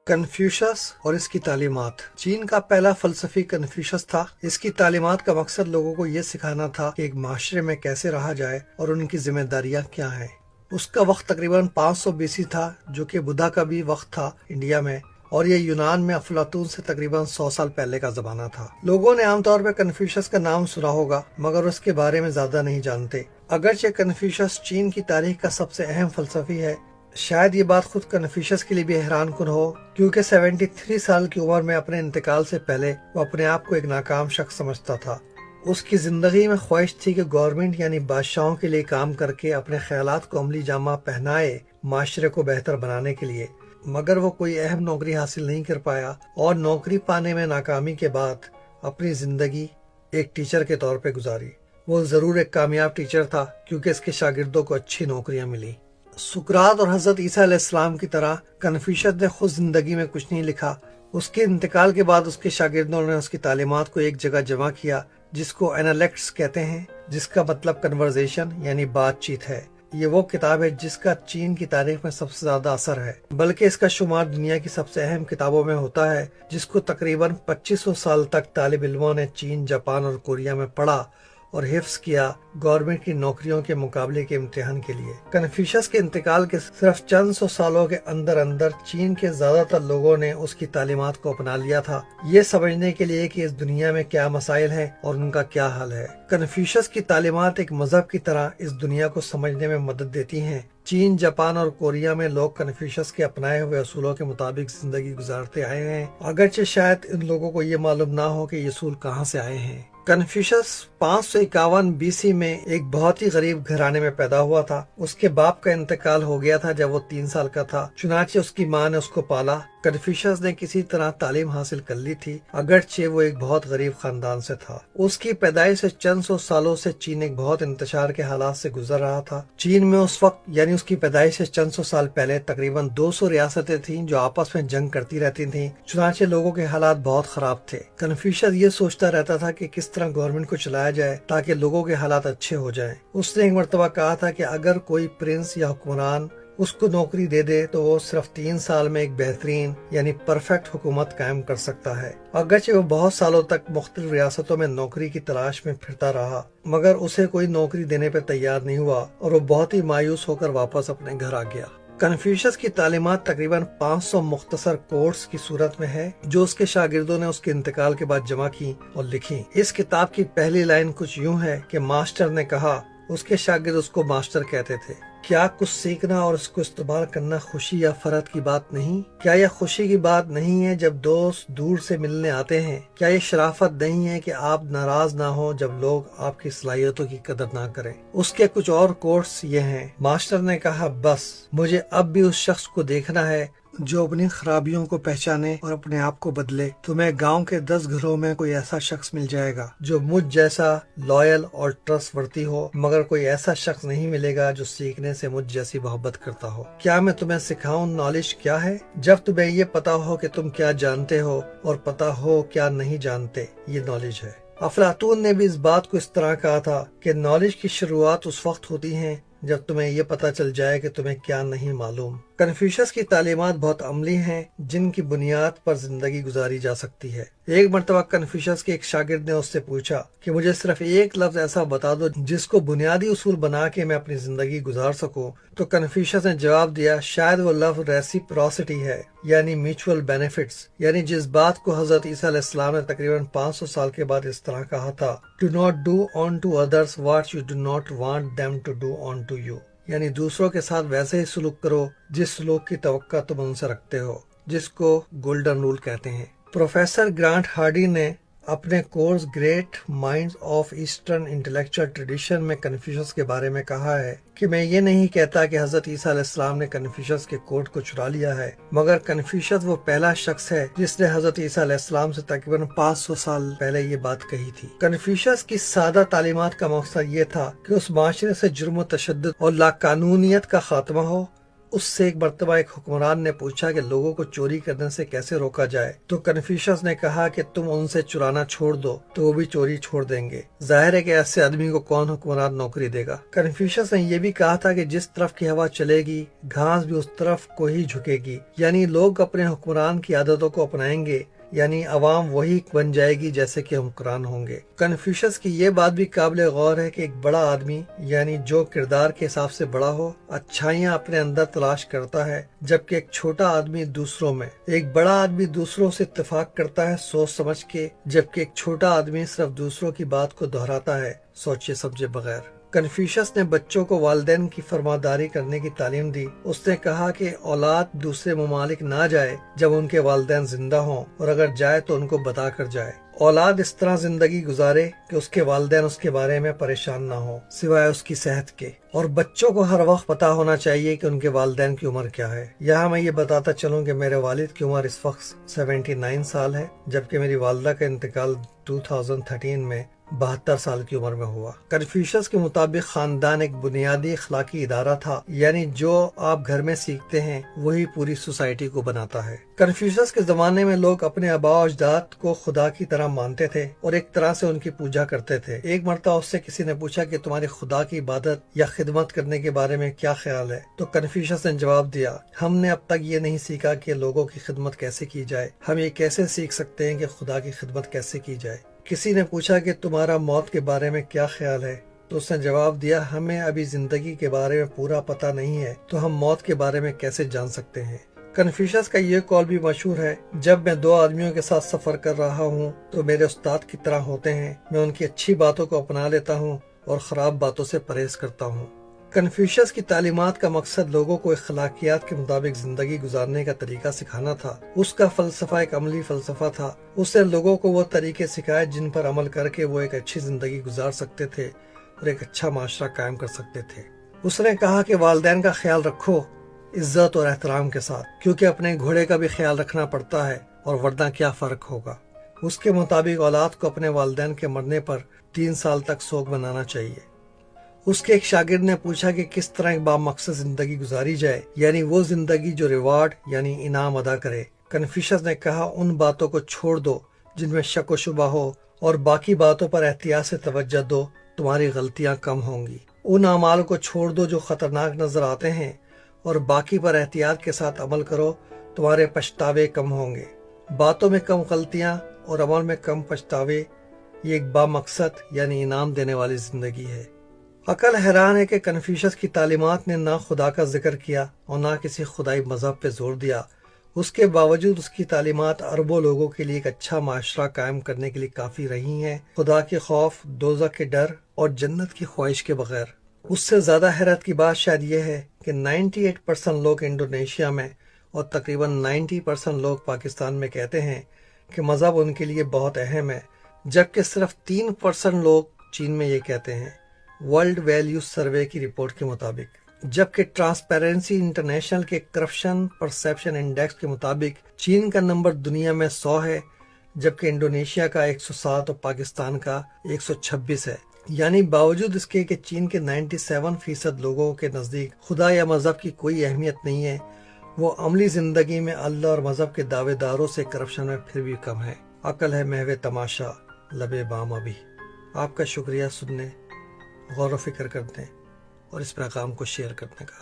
Confucius اور اس کی تعلیمات۔ چین کا پہلا فلسفی کنفیوشس تھا۔ اس کی تعلیمات کا مقصد لوگوں کو یہ سکھانا تھا کہ ایک معاشرے میں کیسے رہا جائے اور ان کی ذمہ داریاں کیا ہیں۔ اس کا وقت تقریباً 500 BC تھا، جو کہ بدھا کا بھی وقت تھا انڈیا میں، اور یہ یونان میں افلاطون سے تقریباً 100 سال پہلے کا زمانہ تھا۔ لوگوں نے عام طور پہ کنفیوشس کا نام سنا ہوگا، مگر اس کے بارے میں زیادہ نہیں جانتے۔ اگرچہ کنفیوشس چین کی تاریخ کا سب سے اہم فلسفی ہے، شاید یہ بات خود کنفیوشس کے لیے بھی حیران کن ہو، کیونکہ 73 سال کی عمر میں اپنے انتقال سے پہلے وہ اپنے آپ کو ایک ناکام شخص سمجھتا تھا۔ اس کی زندگی میں خواہش تھی کہ گورنمنٹ یعنی بادشاہوں کے لیے کام کر کے اپنے خیالات کو عملی جامہ پہنائے معاشرے کو بہتر بنانے کے لیے، مگر وہ کوئی اہم نوکری حاصل نہیں کر پایا اور نوکری پانے میں ناکامی کے بعد اپنی زندگی ایک ٹیچر کے طور پہ گزاری۔ وہ ضرور ایک کامیاب ٹیچر تھا، کیونکہ اس کے شاگردوں کو اچھی نوکریاں ملی۔ سقراط اور حضرت عیسیٰ علیہ السلام کی طرح کنفیوشس نے خود زندگی میں کچھ نہیں لکھا۔ اس کے انتقال کے بعد اس کے شاگردوں نے اس کی تعلیمات کو ایک جگہ جمع کیا، جس کو اینالیکٹس کہتے ہیں، جس کا مطلب کنورزیشن یعنی بات چیت ہے۔ یہ وہ کتاب ہے جس کا چین کی تاریخ میں سب سے زیادہ اثر ہے، بلکہ اس کا شمار دنیا کی سب سے اہم کتابوں میں ہوتا ہے، جس کو تقریباً 2500 سال تک طالب علموں نے چین، جاپان اور کوریا میں پڑھا اور حفظ کیا، گورنمنٹ کی نوکریوں کے مقابلے کے امتحان کے لیے۔ کنفیوشس کے انتقال کے صرف چند سو سالوں کے اندر چین کے زیادہ تر لوگوں نے اس کی تعلیمات کو اپنا لیا تھا، یہ سمجھنے کے لیے کہ اس دنیا میں کیا مسائل ہیں اور ان کا کیا حل ہے۔ کنفیوشس کی تعلیمات ایک مذہب کی طرح اس دنیا کو سمجھنے میں مدد دیتی ہیں۔ چین، جاپان اور کوریا میں لوگ کنفیوشس کے اپنائے ہوئے اصولوں کے مطابق زندگی گزارتے آئے ہیں، اگرچہ شاید ان لوگوں کو یہ معلوم نہ ہو کہ یہ اصول کہاں سے آئے ہیں۔ کنفیوشس 551 BC میں ایک بہت ہی غریب گھرانے میں پیدا ہوا تھا۔ اس کے باپ کا انتقال ہو گیا تھا جب وہ 3 سال کا تھا، چنانچہ اس کی ماں نے اس کو پالا۔ کنفیوشس نے کسی طرح تعلیم حاصل کر لی تھی، اگرچہ وہ ایک بہت غریب خاندان سے تھا۔ اس کی پیدائش سے چند سو سالوں سے چین ایک بہت انتشار کے حالات سے گزر رہا تھا۔ چین میں اس وقت یعنی اس کی پیدائش سے چند سو سال پہلے تقریباً 200 ریاستیں تھیں جو آپس میں جنگ کرتی رہتی تھیں، چنانچہ لوگوں کے حالات بہت خراب تھے۔ کنفیوشس یہ سوچتا رہتا تھا کہ کس طرح گورنمنٹ کو چلایا جائے تاکہ لوگوں کے حالات اچھے ہو جائیں۔ اس نے ایک مرتبہ کہا تھا کہ اگر کوئی پرنس یا حکمران اس کو نوکری دے دے تو وہ صرف 3 سال میں ایک بہترین یعنی پرفیکٹ حکومت قائم کر سکتا ہے۔ اگرچہ وہ بہت سالوں تک مختلف ریاستوں میں نوکری کی تلاش میں پھرتا رہا، مگر اسے کوئی نوکری دینے پہ تیار نہیں ہوا اور وہ بہت ہی مایوس ہو کر واپس اپنے گھر آ گیا۔ کنفیوشس کی تعلیمات تقریباً 500 مختصر کوٹس کی صورت میں ہے، جو اس کے شاگردوں نے اس کے انتقال کے بعد جمع کی اور لکھی۔ اس کتاب کی پہلی لائن کچھ یوں ہے کہ ماسٹر نے کہا، اس کے شاگرد اس کو ماسٹر کہتے تھے، کیا کچھ سیکھنا اور اس کو استعمال کرنا خوشی یا فرحت کی بات نہیں؟ کیا یہ خوشی کی بات نہیں ہے جب دوست دور سے ملنے آتے ہیں؟ کیا یہ شرافت نہیں ہے کہ آپ ناراض نہ ہوں جب لوگ آپ کی صلاحیتوں کی قدر نہ کریں؟ اس کے کچھ اور کوٹس یہ ہیں۔ ماسٹر نے کہا، بس مجھے اب بھی اس شخص کو دیکھنا ہے جو اپنی خرابیوں کو پہچانے اور اپنے آپ کو بدلے۔ تمہیں گاؤں کے 10 گھروں میں کوئی ایسا شخص مل جائے گا جو مجھ جیسا لائل اور ٹرسٹ ورتی ہو، مگر کوئی ایسا شخص نہیں ملے گا جو سیکھنے سے مجھ جیسی محبت کرتا ہو۔ کیا میں تمہیں سکھاؤں نالج کیا ہے؟ جب تمہیں یہ پتا ہو کہ تم کیا جانتے ہو اور پتا ہو کیا نہیں جانتے، یہ نالج ہے۔ افلاطون نے بھی اس بات کو اس طرح کہا تھا کہ نالج کی شروعات اس وقت ہوتی ہیں جب تمہیں یہ پتا چل جائے کہ تمہیں کیا نہیں معلوم۔ کنفیوشس کی تعلیمات بہت عملی ہیں، جن کی بنیاد پر زندگی گزاری جا سکتی ہے۔ ایک مرتبہ کنفیوشس کے ایک شاگرد نے اس سے پوچھا کہ مجھے صرف ایک لفظ ایسا بتا دو جس کو بنیادی اصول بنا کے میں اپنی زندگی گزار سکوں۔ تو کنفیوشس نے جواب دیا، شاید وہ لفظ ریسیپروسٹی ہے، یعنی میوچول بینیفٹس، یعنی جس بات کو حضرت عیسیٰ علیہ السلام نے تقریباً 500 سال کے بعد اس طرح کہا تھا، "Do not do unto others what you do not want them to do unto you"، یعنی دوسروں کے ساتھ ویسے ہی سلوک کرو جس سلوک کی توقع تم ان سے رکھتے ہو، جس کو گولڈن رول کہتے ہیں۔ پروفیسر گرانٹ ہارڈی نے اپنے course great minds of eastern intellectual tradition میں کنفیوشس کے بارے میں کہا ہے کہ میں یہ نہیں کہتا کہ حضرت عیسیٰ علیہ السلام نے کنفیوشس کے کوٹ کو چرا لیا ہے، مگر کنفیوشس وہ پہلا شخص ہے جس نے حضرت عیسیٰ علیہ السلام سے تقریباً 500 سال پہلے یہ بات کہی تھی۔ کنفیوشس کی سادہ تعلیمات کا مقصد یہ تھا کہ اس معاشرے سے جرم و تشدد اور لاقانونیت کا خاتمہ ہو اس سے ایک مرتبہ ایک حکمران نے پوچھا کہ لوگوں کو چوری کرنے سے کیسے روکا جائے، تو کنفیوشس نے کہا کہ تم ان سے چرانا چھوڑ دو تو وہ بھی چوری چھوڑ دیں گے۔ ظاہر ہے کہ ایسے آدمی کو کون حکمران نوکری دے گا۔ کنفیوشس نے یہ بھی کہا تھا کہ جس طرف کی ہوا چلے گی گھاس بھی اس طرف کو ہی جھکے گی، یعنی لوگ اپنے حکمران کی عادتوں کو اپنائیں گے، یعنی عوام وہی بن جائے گی جیسے کہ حکمران ہوں گے۔ کنفیوشس کی یہ بات بھی قابل غور ہے کہ ایک بڑا آدمی یعنی جو کردار کے حساب سے بڑا ہو اچھائیاں اپنے اندر تلاش کرتا ہے، جبکہ ایک چھوٹا آدمی دوسروں میں۔ ایک بڑا آدمی دوسروں سے اتفاق کرتا ہے سوچ سمجھ کے، جبکہ ایک چھوٹا آدمی صرف دوسروں کی بات کو دہراتا ہے سوچے سمجھے بغیر۔ کنفیوشس نے بچوں کو والدین کی فرمانبرداری کرنے کی تعلیم دی۔ اس نے کہا کہ اولاد دوسرے ممالک نہ جائے جب ان کے والدین زندہ ہوں، اور اگر جائے تو ان کو بتا کر جائے۔ اولاد اس طرح زندگی گزارے کہ اس کے والدین اس کے بارے میں پریشان نہ ہوں سوائے اس کی صحت کے، اور بچوں کو ہر وقت پتا ہونا چاہیے کہ ان کے والدین کی عمر کیا ہے۔ یہاں میں یہ بتاتا چلوں کہ میرے والد کی عمر اس وقت 79 سال ہے، جبکہ میری والدہ کا انتقال 2013 میں 72 سال کی عمر میں ہوا۔ کنفیوشس کے مطابق خاندان ایک بنیادی اخلاقی ادارہ تھا، یعنی جو آپ گھر میں سیکھتے ہیں وہی پوری سوسائٹی کو بناتا ہے۔ کنفیوشس کے زمانے میں لوگ اپنے آباء و اجداد کو خدا کی طرح مانتے تھے اور ایک طرح سے ان کی پوجا کرتے تھے۔ ایک مرتبہ اس سے کسی نے پوچھا کہ تمہاری خدا کی عبادت یا خدمت کرنے کے بارے میں کیا خیال ہے؟ تو کنفیوشس نے جواب دیا، ہم نے اب تک یہ نہیں سیکھا کہ لوگوں کی خدمت کیسے کی جائے، ہم یہ کیسے سیکھ سکتے ہیں کہ خدا کی خدمت کیسے کی جائے؟ کسی نے پوچھا کہ تمہارا موت کے بارے میں کیا خیال ہے؟ تو اس نے جواب دیا، ہمیں ابھی زندگی کے بارے میں پورا پتہ نہیں ہے تو ہم موت کے بارے میں کیسے جان سکتے ہیں؟ کنفیوشس کا یہ قول بھی مشہور ہے، جب میں دو آدمیوں کے ساتھ سفر کر رہا ہوں تو میرے استاد کی طرح ہوتے ہیں، میں ان کی اچھی باتوں کو اپنا لیتا ہوں اور خراب باتوں سے پرہیز کرتا ہوں۔ کنفیوشس کی تعلیمات کا مقصد لوگوں کو اخلاقیات کے مطابق زندگی گزارنے کا طریقہ سکھانا تھا۔ اس کا فلسفہ ایک عملی فلسفہ تھا۔ اس نے لوگوں کو وہ طریقے سکھائے جن پر عمل کر کے وہ ایک اچھی زندگی گزار سکتے تھے اور ایک اچھا معاشرہ قائم کر سکتے تھے۔ اس نے کہا کہ والدین کا خیال رکھو عزت اور احترام کے ساتھ، کیونکہ اپنے گھوڑے کا بھی خیال رکھنا پڑتا ہے، اور ورنہ کیا فرق ہوگا۔ اس کے مطابق اولاد کو اپنے والدین کے مرنے پر 3 سال تک سوگ منانا چاہیے۔ اس کے ایک شاگرد نے پوچھا کہ کس طرح ایک بامقصد زندگی گزاری جائے، یعنی وہ زندگی جو ریوارڈ یعنی انعام ادا کرے۔ کنفیوشس نے کہا، ان باتوں کو چھوڑ دو جن میں شک و شبہ ہو، اور باقی باتوں پر احتیاط سے توجہ دو، تمہاری غلطیاں کم ہوں گی۔ ان اعمال کو چھوڑ دو جو خطرناک نظر آتے ہیں، اور باقی پر احتیاط کے ساتھ عمل کرو، تمہارے پچھتاوے کم ہوں گے۔ باتوں میں کم غلطیاں اور عمل میں کم پچھتاوے، یہ ایک بامقصد یعنی انعام دینے والی زندگی ہے۔ عقل حیران ہے کہ کنفیوشس کی تعلیمات نے نہ خدا کا ذکر کیا اور نہ کسی خدائی مذہب پہ زور دیا۔ اس کے باوجود اس کی تعلیمات اربوں لوگوں کے لیے ایک اچھا معاشرہ قائم کرنے کے لیے کافی رہی ہیں، خدا کے خوف، دوزخ کے ڈر اور جنت کی خواہش کے بغیر۔ اس سے زیادہ حیرت کی بات شاید یہ ہے کہ 98% لوگ انڈونیشیا میں اور تقریباً 90% لوگ پاکستان میں کہتے ہیں کہ مذہب ان کے لیے بہت اہم ہے، جبکہ صرف 3% لوگ چین میں یہ کہتے ہیں، ورلڈ ویلیو سروے کی رپورٹ کے مطابق۔ جبکہ ٹرانسپیرنسی انٹرنیشنل کے کرپشن پرسیپشن انڈیکس کے مطابق چین کا نمبر دنیا میں 100 ہے، جبکہ انڈونیشیا کا 107 اور پاکستان کا 126 ہے۔ یعنی باوجود اس کے کہ چین کے 97% لوگوں کے نزدیک خدا یا مذہب کی کوئی اہمیت نہیں ہے، وہ عملی زندگی میں اللہ اور مذہب کے دعوے داروں سے کرپشن میں پھر بھی کم ہے۔ عقل ہے محو تماشا لبے بام ابھی۔ آپ کا شکریہ سننے، غور و فکر کرنے اور اس پیغام کو شیئر کرنے کا۔